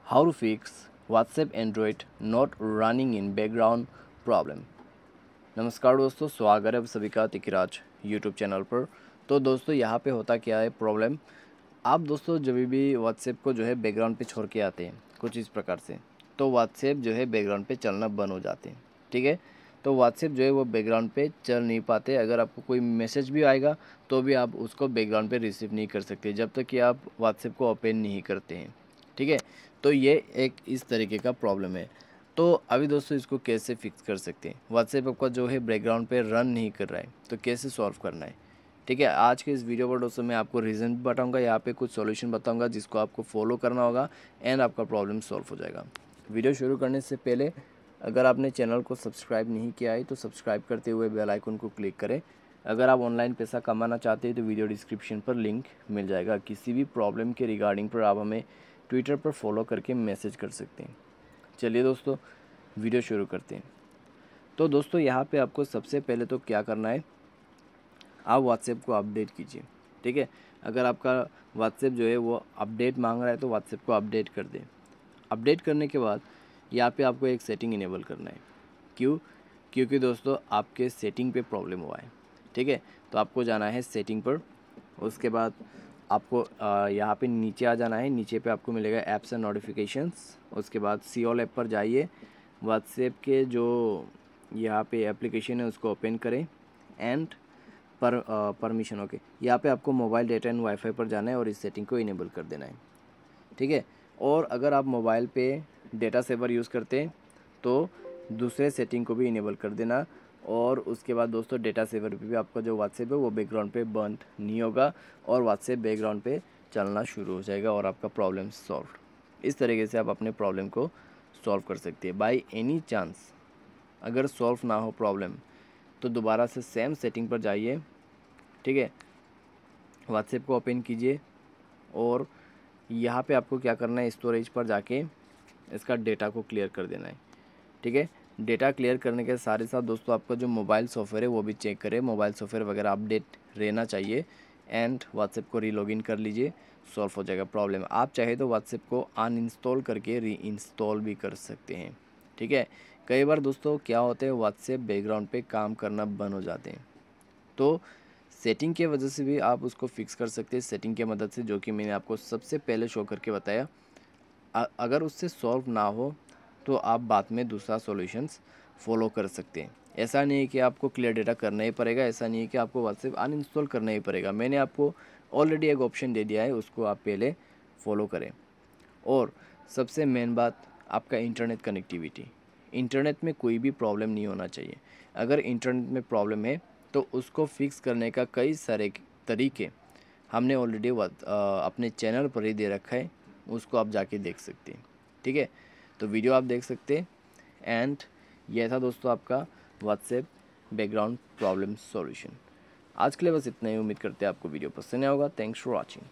How to fix WhatsApp Android not running in background problem. नमस्कार दोस्तों, स्वागत है आप सभी का तिकराज यूट्यूब चैनल पर। तो दोस्तों यहाँ पे होता क्या है प्रॉब्लम, आप दोस्तों जब भी WhatsApp को जो है बैकग्राउंड पे छोड़ के आते हैं कुछ इस प्रकार से, तो WhatsApp जो है बैकग्राउंड पे चलना बंद हो जाते हैं। ठीक है, तो WhatsApp जो है वो बैकग्राउंड पे चल नहीं पाते। अगर आपको कोई मैसेज भी आएगा तो भी आप उसको बैकग्राउंड पे रिसीव नहीं कर सकते जब तक कि आप WhatsApp को ओपन नहीं करते हैं। ठीक है, तो ये एक इस तरीके का प्रॉब्लम है। तो अभी दोस्तों इसको कैसे फिक्स कर सकते हैं, WhatsApp आपका जो है बैकग्राउंड पे रन नहीं कर रहा है तो कैसे सॉल्व करना है। ठीक है, आज के इस वीडियो पर दोस्तों मैं आपको रीज़न भी बताऊंगा, यहाँ पे कुछ सॉल्यूशन बताऊंगा जिसको आपको फॉलो करना होगा एंड आपका प्रॉब्लम सॉल्व हो जाएगा। वीडियो शुरू करने से पहले अगर आपने चैनल को सब्सक्राइब नहीं किया है तो सब्सक्राइब करते हुए बेल आइकन को क्लिक करें। अगर आप ऑनलाइन पैसा कमाना चाहते हैं तो वीडियो डिस्क्रिप्शन पर लिंक मिल जाएगा। किसी भी प्रॉब्लम के रिगार्डिंग पर आप हमें ट्विटर पर फॉलो करके मैसेज कर सकते हैं। चलिए दोस्तों वीडियो शुरू करते हैं। तो दोस्तों यहाँ पे आपको सबसे पहले तो क्या करना है, आप WhatsApp को अपडेट कीजिए। ठीक है, अगर आपका WhatsApp जो है वो अपडेट मांग रहा है तो WhatsApp को अपडेट कर दें। अपडेट करने के बाद यहाँ पे आपको एक सेटिंग इनेबल करना है। क्यों? क्योंकि दोस्तों आपके सेटिंग पे प्रॉब्लम हुआ है। ठीक है, तो आपको जाना है सेटिंग पर। उसके बाद आपको यहाँ पे नीचे आ जाना है। नीचे पे आपको मिलेगा ऐप्स एंड नोटिफिकेशंस। उसके बाद सी ऑल ऐप पर जाइए। WhatsApp के जो यहाँ पे एप्लीकेशन है उसको ओपन करें एंड परमिशन ओके, यहाँ पे आपको मोबाइल डेटा एंड वाईफाई पर जाना है और इस सेटिंग को इनेबल कर देना है। ठीक है, और अगर आप मोबाइल पे डेटा सेवर यूज़ करते हैं तो दूसरे सेटिंग को भी इनेबल कर देना। और उसके बाद दोस्तों डेटा सेवर पे भी आपका जो WhatsApp है वो बैकग्राउंड पे बंद नहीं होगा और WhatsApp बैकग्राउंड पे चलना शुरू हो जाएगा और आपका प्रॉब्लम सॉल्व। इस तरीके से आप अपने प्रॉब्लम को सॉल्व कर सकते हैं। बाई एनी चांस अगर सॉल्व ना हो प्रॉब्लम तो दोबारा से सेम सेटिंग पर जाइए। ठीक है, WhatsApp को ओपन कीजिए और यहाँ पे आपको क्या करना है, स्टोरेज पर जाके इसका डेटा को क्लियर कर देना है। ठीक है, डेटा क्लियर करने के साथ ही साथ दोस्तों आपका जो मोबाइल सॉफ्टवेयर है वो भी चेक करें, मोबाइल सॉफ्टवेयर वगैरह अपडेट रहना चाहिए एंड WhatsApp को रीलॉगिन कर लीजिए, सॉल्व हो जाएगा प्रॉब्लम। आप चाहे तो WhatsApp को अनइंस्टॉल करके री इंस्टॉल भी कर सकते हैं। ठीक है, कई बार दोस्तों क्या होता है WhatsApp बैकग्राउंड पे काम करना बंद हो जाते हैं, तो सेटिंग के वजह से भी आप उसको फिक्स कर सकते हैं सेटिंग की मदद से, जो कि मैंने आपको सबसे पहले शो करके बताया। अगर उससे सॉल्व ना हो तो आप बाद में दूसरा सॉल्यूशंस फॉलो कर सकते हैं। ऐसा नहीं है कि आपको क्लियर डेटा करना ही पड़ेगा, ऐसा नहीं है कि आपको WhatsApp अनइंस्टॉल करना ही पड़ेगा। मैंने आपको ऑलरेडी एक ऑप्शन दे दिया है, उसको आप पहले फॉलो करें। और सबसे मेन बात, आपका इंटरनेट कनेक्टिविटी। इंटरनेट में कोई भी प्रॉब्लम नहीं होना चाहिए। अगर इंटरनेट में प्रॉब्लम है तो उसको फिक्स करने का कई सारे तरीके हमने ऑलरेडी अपने चैनल पर ही दे रखा है, उसको आप जाके देख सकते हैं। ठीक है, तो वीडियो आप देख सकते हैं। एंड यह था दोस्तों आपका WhatsApp बैकग्राउंड प्रॉब्लम सॉल्यूशन। आज के लिए बस इतना ही। उम्मीद करते हैं आपको वीडियो पसंद आया होगा। Thanks for watching.